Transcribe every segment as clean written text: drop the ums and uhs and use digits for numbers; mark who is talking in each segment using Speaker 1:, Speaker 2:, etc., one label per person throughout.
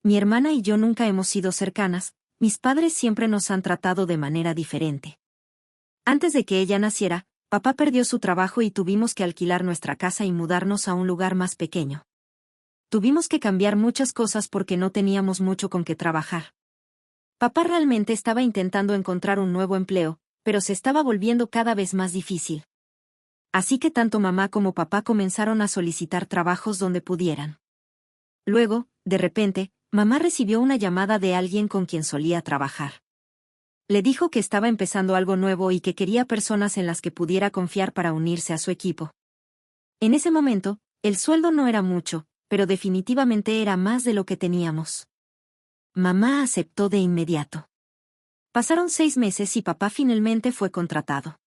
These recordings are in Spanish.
Speaker 1: Mi hermana y yo nunca hemos sido cercanas, mis padres siempre nos han tratado de manera diferente. Antes de que ella naciera, papá perdió su trabajo y tuvimos que alquilar nuestra casa y mudarnos a un lugar más pequeño. Tuvimos que cambiar muchas cosas porque no teníamos mucho con qué trabajar. Papá realmente estaba intentando encontrar un nuevo empleo, pero se estaba volviendo cada vez más difícil. Así que tanto mamá como papá comenzaron a solicitar trabajos donde pudieran. Luego, de repente, mamá recibió una llamada de alguien con quien solía trabajar. Le dijo que estaba empezando algo nuevo y que quería personas en las que pudiera confiar para unirse a su equipo. En ese momento, el sueldo no era mucho, pero definitivamente era más de lo que teníamos. Mamá aceptó de inmediato. Pasaron 6 meses y papá finalmente fue contratado.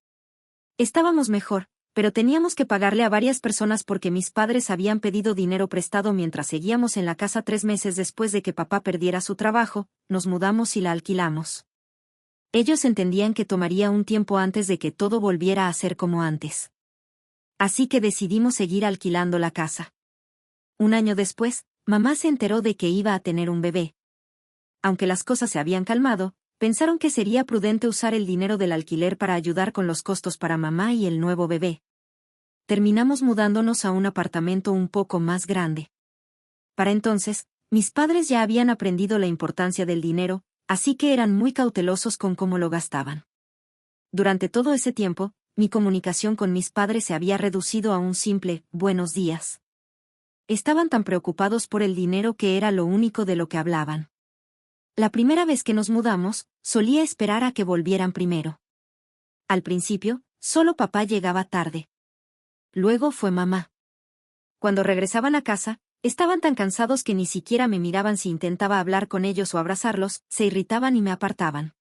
Speaker 1: Estábamos mejor, pero teníamos que pagarle a varias personas porque mis padres habían pedido dinero prestado mientras seguíamos en la casa 3 meses después de que papá perdiera su trabajo, nos mudamos y la alquilamos. Ellos entendían que tomaría un tiempo antes de que todo volviera a ser como antes. Así que decidimos seguir alquilando la casa. Un año después, mamá se enteró de que iba a tener un bebé. Aunque las cosas se habían calmado, pensaron que sería prudente usar el dinero del alquiler para ayudar con los costos para mamá y el nuevo bebé. Terminamos mudándonos a un apartamento un poco más grande. Para entonces, mis padres ya habían aprendido la importancia del dinero, así que eran muy cautelosos con cómo lo gastaban. Durante todo ese tiempo, mi comunicación con mis padres se había reducido a un simple «buenos días». Estaban tan preocupados por el dinero que era lo único de lo que hablaban. La primera vez que nos mudamos, solía esperar a que volvieran primero. Al principio, solo papá llegaba tarde. Luego fue mamá. Cuando regresaban a casa, estaban tan cansados que ni siquiera me miraban si intentaba hablar con ellos o abrazarlos, se irritaban y me apartaban.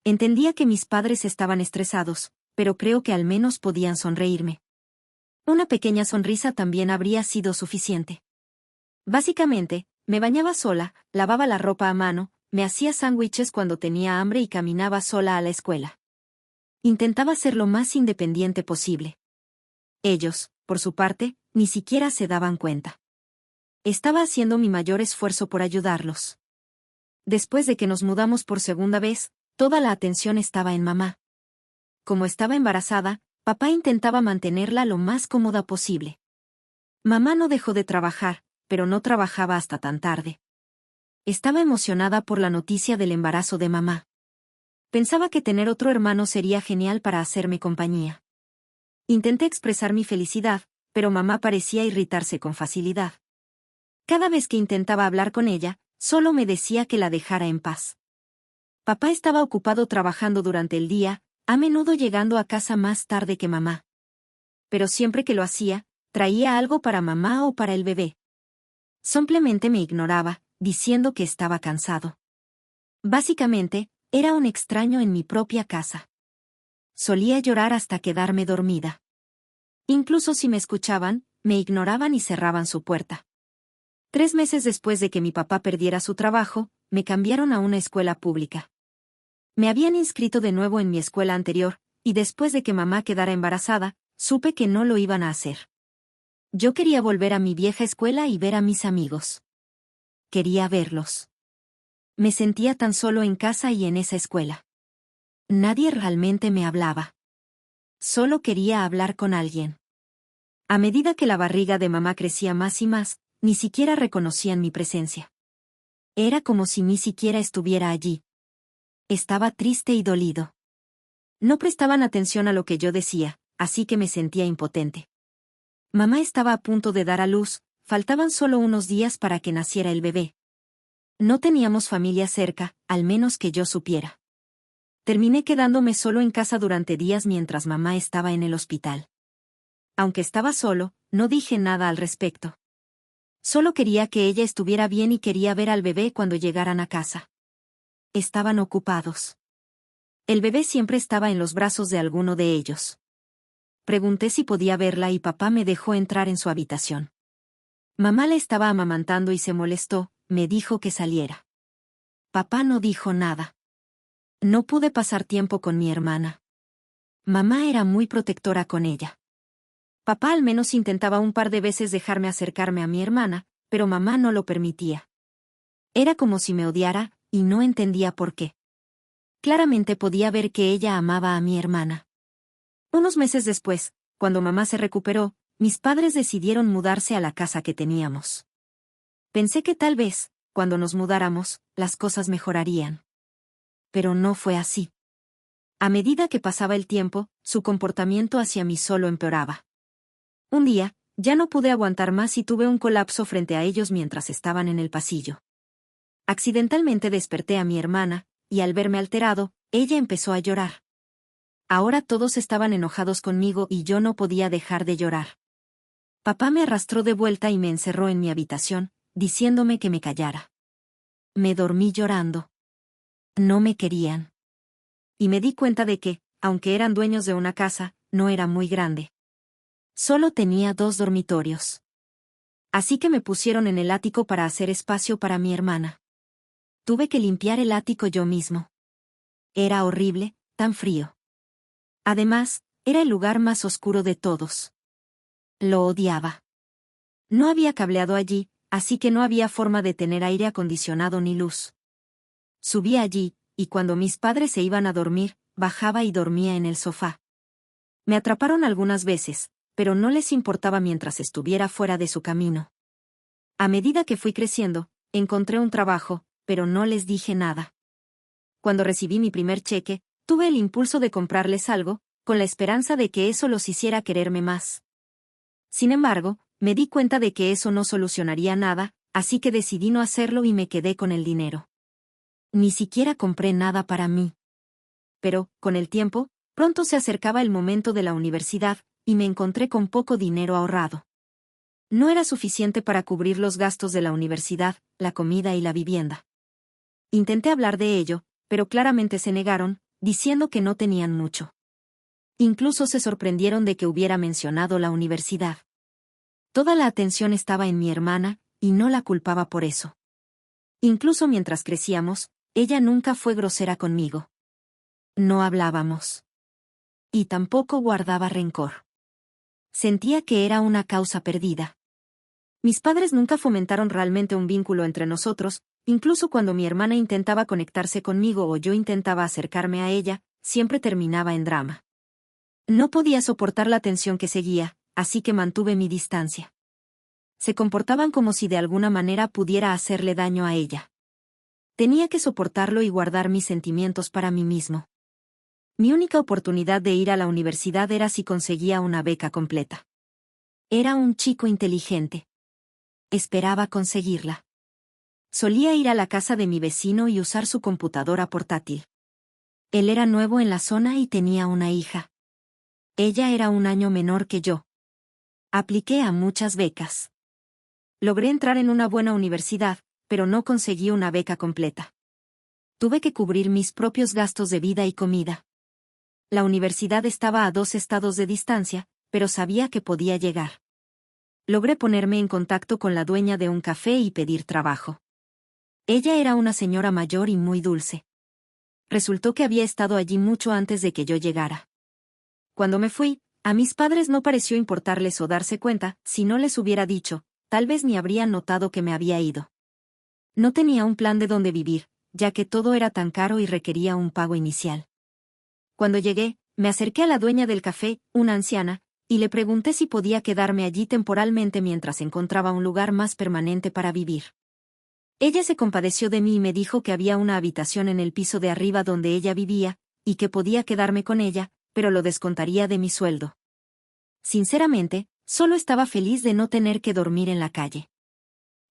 Speaker 1: Entendía que mis padres estaban estresados, pero creo que al menos podían sonreírme. Una pequeña sonrisa también habría sido suficiente. Básicamente, me bañaba sola, lavaba la ropa a mano, me hacía sándwiches cuando tenía hambre y caminaba sola a la escuela. Intentaba ser lo más independiente posible. Ellos, por su parte, ni siquiera se daban cuenta. Estaba haciendo mi mayor esfuerzo por ayudarlos. Después de que nos mudamos por segunda vez, toda la atención estaba en mamá. Como estaba embarazada, papá intentaba mantenerla lo más cómoda posible. Mamá no dejó de trabajar, pero no trabajaba hasta tan tarde. Estaba emocionada por la noticia del embarazo de mamá. Pensaba que tener otro hermano sería genial para hacerme compañía. Intenté expresar mi felicidad, pero mamá parecía irritarse con facilidad. Cada vez que intentaba hablar con ella, solo me decía que la dejara en paz. Papá estaba ocupado trabajando durante el día, a menudo llegando a casa más tarde que mamá. Pero siempre que lo hacía, traía algo para mamá o para el bebé. Simplemente me ignoraba, diciendo que estaba cansado. Básicamente, era un extraño en mi propia casa. Solía llorar hasta quedarme dormida. Incluso si me escuchaban, me ignoraban y cerraban su puerta. 3 meses después de que mi papá perdiera su trabajo, me cambiaron a una escuela pública. Me habían inscrito de nuevo en mi escuela anterior, y después de que mamá quedara embarazada, supe que no lo iban a hacer. Yo quería volver a mi vieja escuela y ver a mis amigos. Quería verlos. Me sentía tan solo en casa y en esa escuela. Nadie realmente me hablaba. Solo quería hablar con alguien. A medida que la barriga de mamá crecía más y más, ni siquiera reconocían mi presencia. Era como si ni siquiera estuviera allí. Estaba triste y dolido. No prestaban atención a lo que yo decía, así que me sentía impotente. Mamá estaba a punto de dar a luz, faltaban solo unos días para que naciera el bebé. No teníamos familia cerca, al menos que yo supiera. Terminé quedándome solo en casa durante días mientras mamá estaba en el hospital. Aunque estaba solo, no dije nada al respecto. Solo quería que ella estuviera bien y quería ver al bebé cuando llegaran a casa. Estaban ocupados. El bebé siempre estaba en los brazos de alguno de ellos. Pregunté si podía verla y papá me dejó entrar en su habitación. Mamá la estaba amamantando y se molestó, me dijo que saliera. Papá no dijo nada. No pude pasar tiempo con mi hermana. Mamá era muy protectora con ella. Papá al menos intentaba un par de veces dejarme acercarme a mi hermana, pero mamá no lo permitía. Era como si me odiara, y no entendía por qué. Claramente podía ver que ella amaba a mi hermana. Unos meses después, cuando mamá se recuperó, mis padres decidieron mudarse a la casa que teníamos. Pensé que tal vez, cuando nos mudáramos, las cosas mejorarían. Pero no fue así. A medida que pasaba el tiempo, su comportamiento hacia mí solo empeoraba. Un día, ya no pude aguantar más y tuve un colapso frente a ellos mientras estaban en el pasillo. Accidentalmente desperté a mi hermana, y al verme alterado, ella empezó a llorar. Ahora todos estaban enojados conmigo y yo no podía dejar de llorar. Papá me arrastró de vuelta y me encerró en mi habitación, diciéndome que me callara. Me dormí llorando. No me querían. Y me di cuenta de que, aunque eran dueños de una casa, no era muy grande. Solo tenía 2 dormitorios. Así que me pusieron en el ático para hacer espacio para mi hermana. Tuve que limpiar el ático yo mismo. Era horrible, tan frío. Además, era el lugar más oscuro de todos. Lo odiaba. No había cableado allí, así que no había forma de tener aire acondicionado ni luz. Subía allí, y cuando mis padres se iban a dormir, bajaba y dormía en el sofá. Me atraparon algunas veces, pero no les importaba mientras estuviera fuera de su camino. A medida que fui creciendo, encontré un trabajo, pero no les dije nada. Cuando recibí mi primer cheque, tuve el impulso de comprarles algo, con la esperanza de que eso los hiciera quererme más. Sin embargo, me di cuenta de que eso no solucionaría nada, así que decidí no hacerlo y me quedé con el dinero. Ni siquiera compré nada para mí. Pero, con el tiempo, pronto se acercaba el momento de la universidad, y me encontré con poco dinero ahorrado. No era suficiente para cubrir los gastos de la universidad, la comida y la vivienda. Intenté hablar de ello, pero claramente se negaron, diciendo que no tenían mucho. Incluso se sorprendieron de que hubiera mencionado la universidad. Toda la atención estaba en mi hermana, y no la culpaba por eso. Incluso mientras crecíamos, ella nunca fue grosera conmigo. No hablábamos. Y tampoco guardaba rencor. Sentía que era una causa perdida. Mis padres nunca fomentaron realmente un vínculo entre nosotros, incluso cuando mi hermana intentaba conectarse conmigo o yo intentaba acercarme a ella, siempre terminaba en drama. No podía soportar la tensión que seguía, así que mantuve mi distancia. Se comportaban como si de alguna manera pudiera hacerle daño a ella. Tenía que soportarlo y guardar mis sentimientos para mí mismo. Mi única oportunidad de ir a la universidad era si conseguía una beca completa. Era un chico inteligente. Esperaba conseguirla. Solía ir a la casa de mi vecino y usar su computadora portátil. Él era nuevo en la zona y tenía una hija. Ella era un año menor que yo. Apliqué a muchas becas. Logré entrar en una buena universidad, pero no conseguí una beca completa. Tuve que cubrir mis propios gastos de vida y comida. La universidad estaba a 2 estados de distancia, pero sabía que podía llegar. Logré ponerme en contacto con la dueña de un café y pedir trabajo. Ella era una señora mayor y muy dulce. Resultó que había estado allí mucho antes de que yo llegara. Cuando me fui, a mis padres no pareció importarles o darse cuenta, si no les hubiera dicho, tal vez ni habrían notado que me había ido. No tenía un plan de dónde vivir, ya que todo era tan caro y requería un pago inicial. Cuando llegué, me acerqué a la dueña del café, una anciana, y le pregunté si podía quedarme allí temporalmente mientras encontraba un lugar más permanente para vivir. Ella se compadeció de mí y me dijo que había una habitación en el piso de arriba donde ella vivía, y que podía quedarme con ella, pero lo descontaría de mi sueldo. Sinceramente, solo estaba feliz de no tener que dormir en la calle.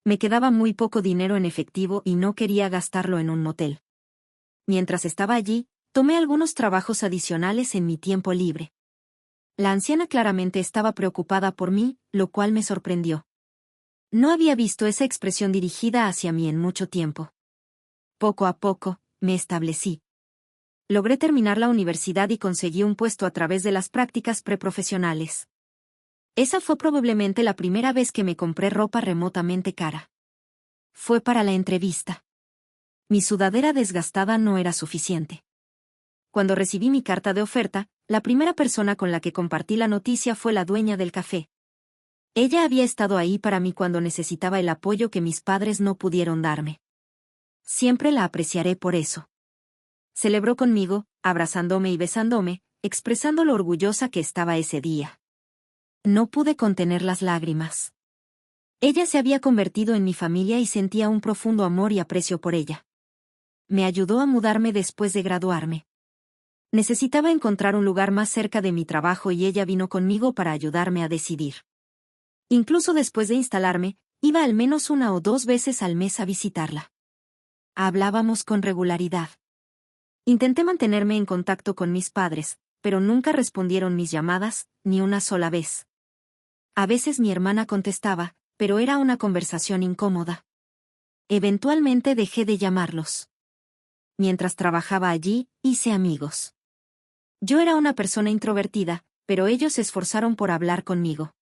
Speaker 1: Me quedaba muy poco dinero en efectivo y no quería gastarlo en un motel. Mientras estaba allí, tomé algunos trabajos adicionales en mi tiempo libre. La anciana claramente estaba preocupada por mí, lo cual me sorprendió. No había visto esa expresión dirigida hacia mí en mucho tiempo. Poco a poco, me establecí. Logré terminar la universidad y conseguí un puesto a través de las prácticas preprofesionales. Esa fue probablemente la primera vez que me compré ropa remotamente cara. Fue para la entrevista. Mi sudadera desgastada no era suficiente. Cuando recibí mi carta de oferta, la primera persona con la que compartí la noticia fue la dueña del café. Ella había estado ahí para mí cuando necesitaba el apoyo que mis padres no pudieron darme. Siempre la apreciaré por eso. Celebró conmigo, abrazándome y besándome, expresando lo orgullosa que estaba ese día. No pude contener las lágrimas. Ella se había convertido en mi familia y sentía un profundo amor y aprecio por ella. Me ayudó a mudarme después de graduarme. Necesitaba encontrar un lugar más cerca de mi trabajo y ella vino conmigo para ayudarme a decidir. Incluso después de instalarme, iba al menos 1 o 2 veces al mes a visitarla. Hablábamos con regularidad. Intenté mantenerme en contacto con mis padres, pero nunca respondieron mis llamadas, ni una sola vez. A veces mi hermana contestaba, pero era una conversación incómoda. Eventualmente dejé de llamarlos. Mientras trabajaba allí, hice amigos. Yo era una persona introvertida, pero ellos se esforzaron por hablar conmigo.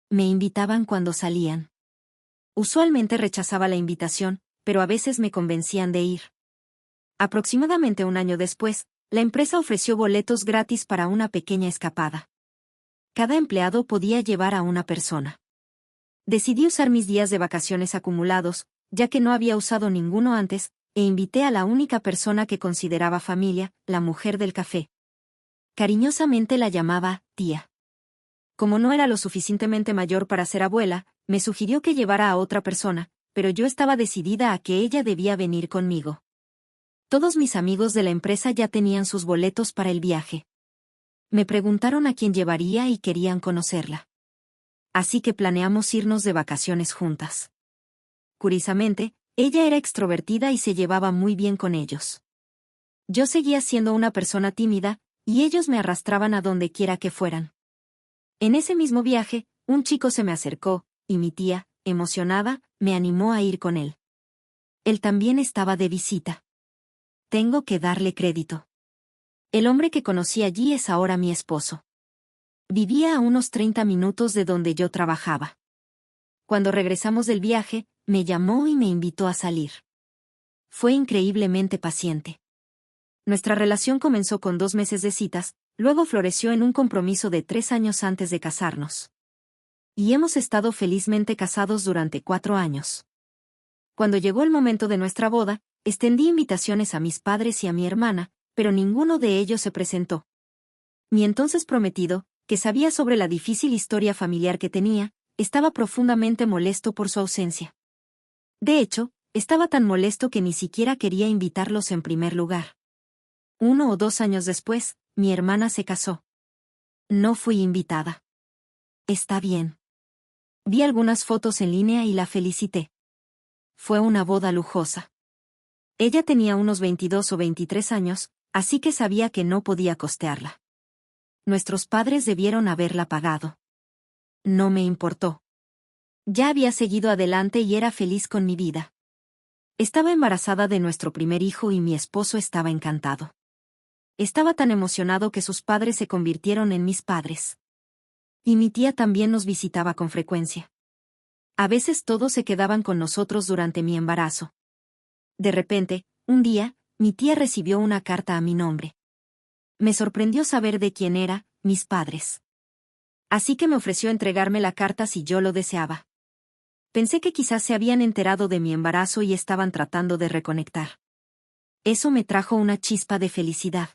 Speaker 1: Me invitaban cuando salían. Usualmente rechazaba la invitación, pero a veces me convencían de ir. Aproximadamente 1 año después, la empresa ofreció boletos gratis para una pequeña escapada. Cada empleado podía llevar a una persona. Decidí usar mis días de vacaciones acumulados, ya que no había usado ninguno antes, e invité a la única persona que consideraba familia, la mujer del café. Cariñosamente la llamaba tía. Como no era lo suficientemente mayor para ser abuela, me sugirió que llevara a otra persona, pero yo estaba decidida a que ella debía venir conmigo. Todos mis amigos de la empresa ya tenían sus boletos para el viaje. Me preguntaron a quién llevaría y querían conocerla. Así que planeamos irnos de vacaciones juntas. Curiosamente, ella era extrovertida y se llevaba muy bien con ellos. Yo seguía siendo una persona tímida, y ellos me arrastraban a donde quiera que fueran. En ese mismo viaje, un chico se me acercó, y mi tía, emocionada, me animó a ir con él. Él también estaba de visita. Tengo que darle crédito. El hombre que conocí allí es ahora mi esposo. Vivía a unos 30 minutos de donde yo trabajaba. Cuando regresamos del viaje, me llamó y me invitó a salir. Fue increíblemente paciente. Nuestra relación comenzó con 2 meses de citas, luego floreció en un compromiso de 3 años antes de casarnos. Y hemos estado felizmente casados durante 4 años. Cuando llegó el momento de nuestra boda, extendí invitaciones a mis padres y a mi hermana, pero ninguno de ellos se presentó. Mi entonces prometido, que sabía sobre la difícil historia familiar que tenía, estaba profundamente molesto por su ausencia. De hecho, estaba tan molesto que ni siquiera quería invitarlos en primer lugar. 1 o 2 años después, mi hermana se casó. No fui invitada. Está bien. Vi algunas fotos en línea y la felicité. Fue una boda lujosa. Ella tenía unos 22 o 23 años, así que sabía que no podía costearla. Nuestros padres debieron haberla pagado. No me importó. Ya había seguido adelante y era feliz con mi vida. Estaba embarazada de nuestro primer hijo y mi esposo estaba encantado. Estaba tan emocionado que sus padres se convirtieron en mis padres. Y mi tía también nos visitaba con frecuencia. A veces todos se quedaban con nosotros durante mi embarazo. De repente, un día, mi tía recibió una carta a mi nombre. Me sorprendió saber de quién era, mis padres. Así que me ofreció entregarme la carta si yo lo deseaba. Pensé que quizás se habían enterado de mi embarazo y estaban tratando de reconectar. Eso me trajo una chispa de felicidad.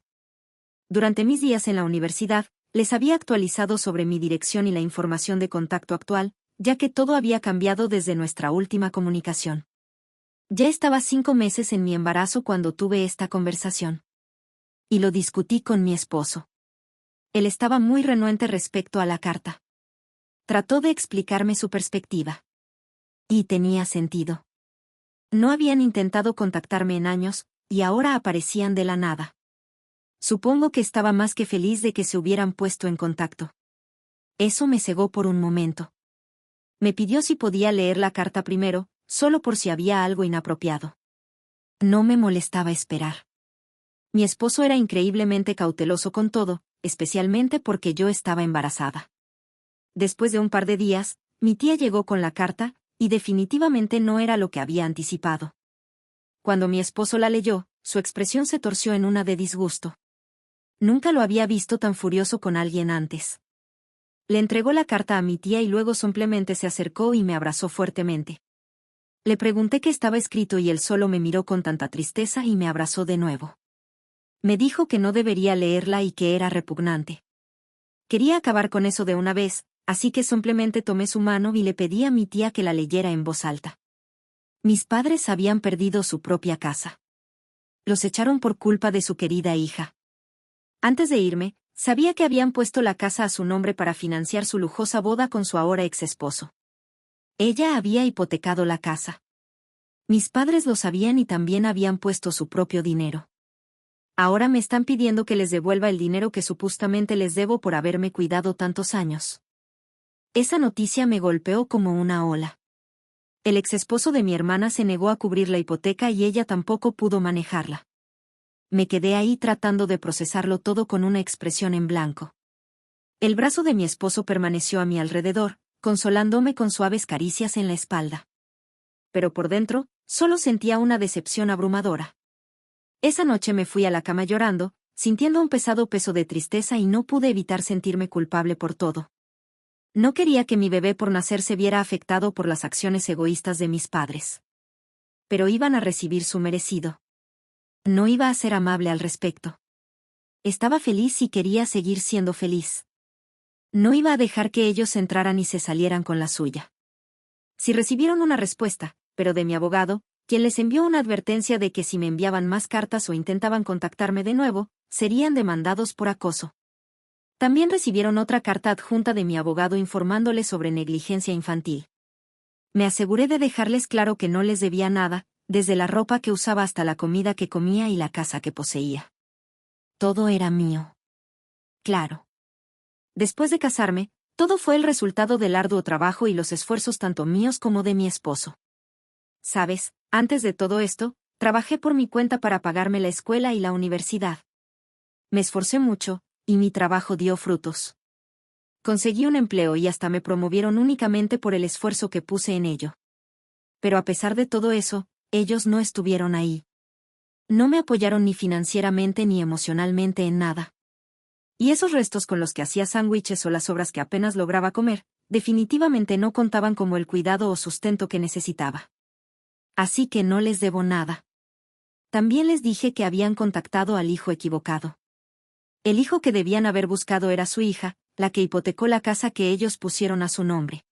Speaker 1: Durante mis días en la universidad, les había actualizado sobre mi dirección y la información de contacto actual, ya que todo había cambiado desde nuestra última comunicación. Ya estaba 5 meses en mi embarazo cuando tuve esta conversación. Y lo discutí con mi esposo. Él estaba muy renuente respecto a la carta. Trató de explicarme su perspectiva. Y tenía sentido. No habían intentado contactarme en años, y ahora aparecían de la nada. Supongo que estaba más que feliz de que se hubieran puesto en contacto. Eso me cegó por un momento. Me pidió si podía leer la carta primero, solo por si había algo inapropiado. No me molestaba esperar. Mi esposo era increíblemente cauteloso con todo, especialmente porque yo estaba embarazada. Después de un par de días, mi tía llegó con la carta, y definitivamente no era lo que había anticipado. Cuando mi esposo la leyó, su expresión se torció en una de disgusto. Nunca lo había visto tan furioso con alguien antes. Le entregó la carta a mi tía y luego simplemente se acercó y me abrazó fuertemente. Le pregunté qué estaba escrito y él solo me miró con tanta tristeza y me abrazó de nuevo. Me dijo que no debería leerla y que era repugnante. Quería acabar con eso de una vez, así que simplemente tomé su mano y le pedí a mi tía que la leyera en voz alta. Mis padres habían perdido su propia casa. Los echaron por culpa de su querida hija. Antes de irme, sabía que habían puesto la casa a su nombre para financiar su lujosa boda con su ahora ex esposo. Ella había hipotecado la casa. Mis padres lo sabían y también habían puesto su propio dinero. Ahora me están pidiendo que les devuelva el dinero que supuestamente les debo por haberme cuidado tantos años. Esa noticia me golpeó como una ola. El exesposo de mi hermana se negó a cubrir la hipoteca y ella tampoco pudo manejarla. Me quedé ahí tratando de procesarlo todo con una expresión en blanco. El brazo de mi esposo permaneció a mi alrededor, consolándome con suaves caricias en la espalda. Pero por dentro, solo sentía una decepción abrumadora. Esa noche me fui a la cama llorando, sintiendo un pesado peso de tristeza y no pude evitar sentirme culpable por todo. No quería que mi bebé por nacer se viera afectado por las acciones egoístas de mis padres. Pero iban a recibir su merecido. No iba a ser amable al respecto. Estaba feliz y quería seguir siendo feliz. No iba a dejar que ellos entraran y se salieran con la suya. Si recibieron una respuesta, pero de mi abogado, quien les envió una advertencia de que si me enviaban más cartas o intentaban contactarme de nuevo, serían demandados por acoso. También recibieron otra carta adjunta de mi abogado informándoles sobre negligencia infantil. Me aseguré de dejarles claro que no les debía nada, desde la ropa que usaba hasta la comida que comía y la casa que poseía. Todo era mío. Claro. Después de casarme, todo fue el resultado del arduo trabajo y los esfuerzos tanto míos como de mi esposo. ¿Sabes? Antes de todo esto, trabajé por mi cuenta para pagarme la escuela y la universidad. Me esforcé mucho, y mi trabajo dio frutos. Conseguí un empleo y hasta me promovieron únicamente por el esfuerzo que puse en ello. Pero a pesar de todo eso, ellos no estuvieron ahí. No me apoyaron ni financieramente ni emocionalmente en nada. Y esos restos con los que hacía sándwiches o las sobras que apenas lograba comer, definitivamente no contaban como el cuidado o sustento que necesitaba. Así que no les debo nada. También les dije que habían contactado al hijo equivocado. El hijo que debían haber buscado era su hija, la que hipotecó la casa que ellos pusieron a su nombre.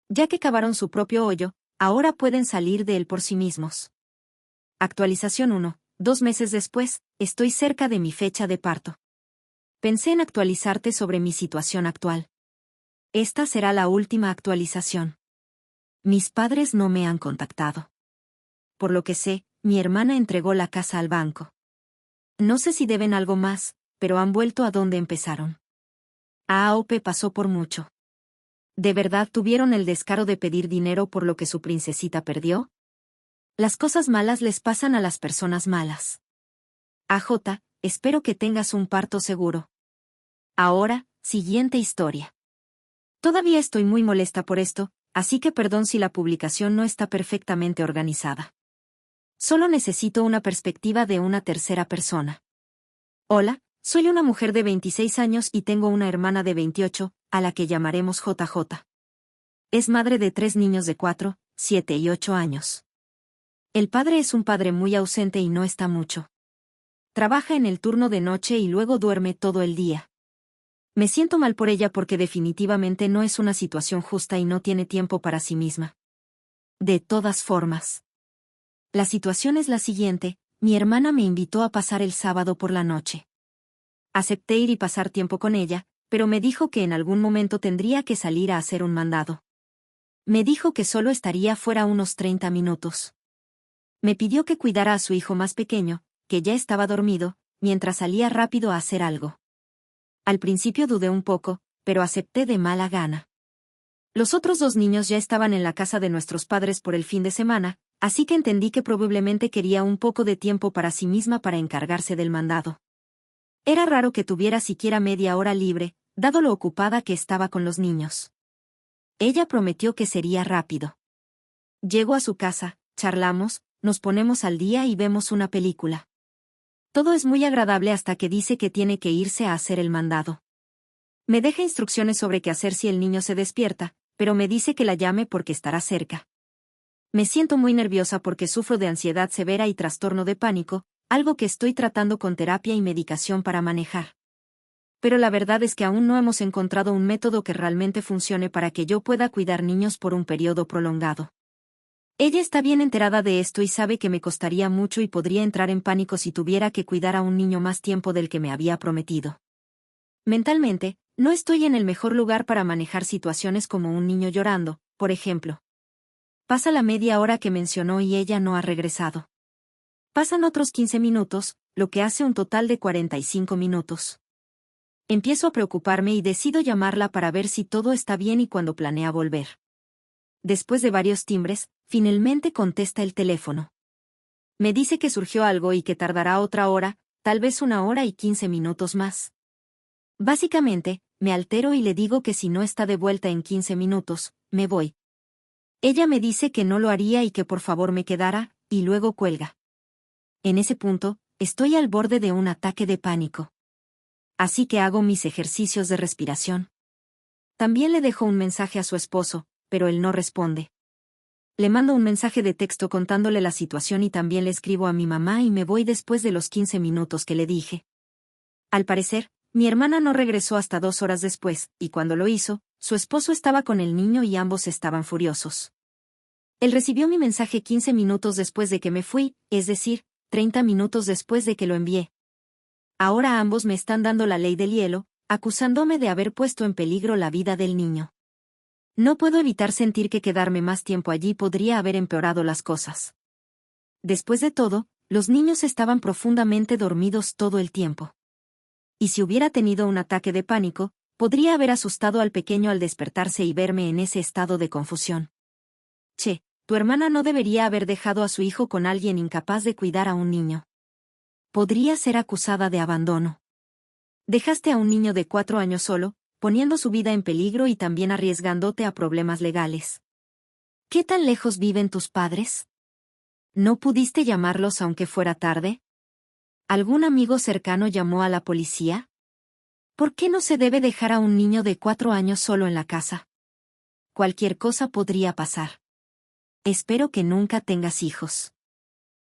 Speaker 1: Ya que cavaron su propio hoyo, ahora pueden salir de él por sí mismos. Actualización 1. 2 meses después, estoy cerca de mi fecha de parto. Pensé en actualizarte sobre mi situación actual. Esta será la última actualización. Mis padres no me han contactado. Por lo que sé, mi hermana entregó la casa al banco. No sé si deben algo más, pero han vuelto a donde empezaron. AOP pasó por mucho. ¿De verdad tuvieron el descaro de pedir dinero por lo que su princesita perdió? Las cosas malas les pasan a las personas malas. AJ, espero que tengas un parto seguro. Ahora, siguiente historia. Todavía estoy muy molesta por esto, así que perdón si la publicación no está perfectamente organizada. Solo necesito una perspectiva de una tercera persona. Hola, soy una mujer de 26 años y tengo una hermana de 28, a la que llamaremos JJ. Es madre de 3 niños de 4, 7 y 8 años. El padre es un padre muy ausente y no está mucho. Trabaja en el turno de noche y luego duerme todo el día. Me siento mal por ella porque definitivamente no es una situación justa y no tiene tiempo para sí misma. De todas formas. La situación es la siguiente, mi hermana me invitó a pasar el sábado por la noche. Acepté ir y pasar tiempo con ella, pero me dijo que en algún momento tendría que salir a hacer un mandado. Me dijo que solo estaría fuera unos 30 minutos. Me pidió que cuidara a su hijo más pequeño, que ya estaba dormido, mientras salía rápido a hacer algo. Al principio dudé un poco, pero acepté de mala gana. Los otros 2 niños ya estaban en la casa de nuestros padres por el fin de semana, así que entendí que probablemente quería un poco de tiempo para sí misma para encargarse del mandado. Era raro que tuviera siquiera media hora libre, dado lo ocupada que estaba con los niños. Ella prometió que sería rápido. Llego a su casa, charlamos, nos ponemos al día y vemos una película. Todo es muy agradable hasta que dice que tiene que irse a hacer el mandado. Me deja instrucciones sobre qué hacer si el niño se despierta, pero me dice que la llame porque estará cerca. Me siento muy nerviosa porque sufro de ansiedad severa y trastorno de pánico, algo que estoy tratando con terapia y medicación para manejar. Pero la verdad es que aún no hemos encontrado un método que realmente funcione para que yo pueda cuidar niños por un periodo prolongado. Ella está bien enterada de esto y sabe que me costaría mucho y podría entrar en pánico si tuviera que cuidar a un niño más tiempo del que me había prometido. Mentalmente, no estoy en el mejor lugar para manejar situaciones como un niño llorando, por ejemplo. Pasa la media hora que mencionó y ella no ha regresado. Pasan otros 15 minutos, lo que hace un total de 45 minutos. Empiezo a preocuparme y decido llamarla para ver si todo está bien y cuando planea volver. Después de varios timbres, finalmente contesta el teléfono. Me dice que surgió algo y que tardará otra hora, tal vez 1 hora y 15 minutos más. Básicamente, me altero y le digo que si no está de vuelta en 15 minutos, me voy. Ella me dice que no lo haría y que por favor me quedara, y luego cuelga. En ese punto, estoy al borde de un ataque de pánico. Así que hago mis ejercicios de respiración. También le dejo un mensaje a su esposo, pero él no responde. Le mando un mensaje de texto contándole la situación y también le escribo a mi mamá y me voy después de los 15 minutos que le dije. Al parecer, mi hermana no regresó hasta 2 horas después, y cuando lo hizo, su esposo estaba con el niño y ambos estaban furiosos. Él recibió mi mensaje 15 minutos después de que me fui, es decir, 30 minutos después de que lo envié. Ahora ambos me están dando la ley del hielo, acusándome de haber puesto en peligro la vida del niño. No puedo evitar sentir que quedarme más tiempo allí podría haber empeorado las cosas. Después de todo, los niños estaban profundamente dormidos todo el tiempo. Y si hubiera tenido un ataque de pánico, podría haber asustado al pequeño al despertarse y verme en ese estado de confusión. Che, tu hermana no debería haber dejado a su hijo con alguien incapaz de cuidar a un niño. Podría ser acusada de abandono. Dejaste a un niño de 4 años solo, poniendo su vida en peligro y también arriesgándote a problemas legales. ¿Qué tan lejos viven tus padres? ¿No pudiste llamarlos aunque fuera tarde? ¿Algún amigo cercano llamó a la policía? ¿Por qué no se debe dejar a un niño de 4 años solo en la casa? Cualquier cosa podría pasar. Espero que nunca tengas hijos.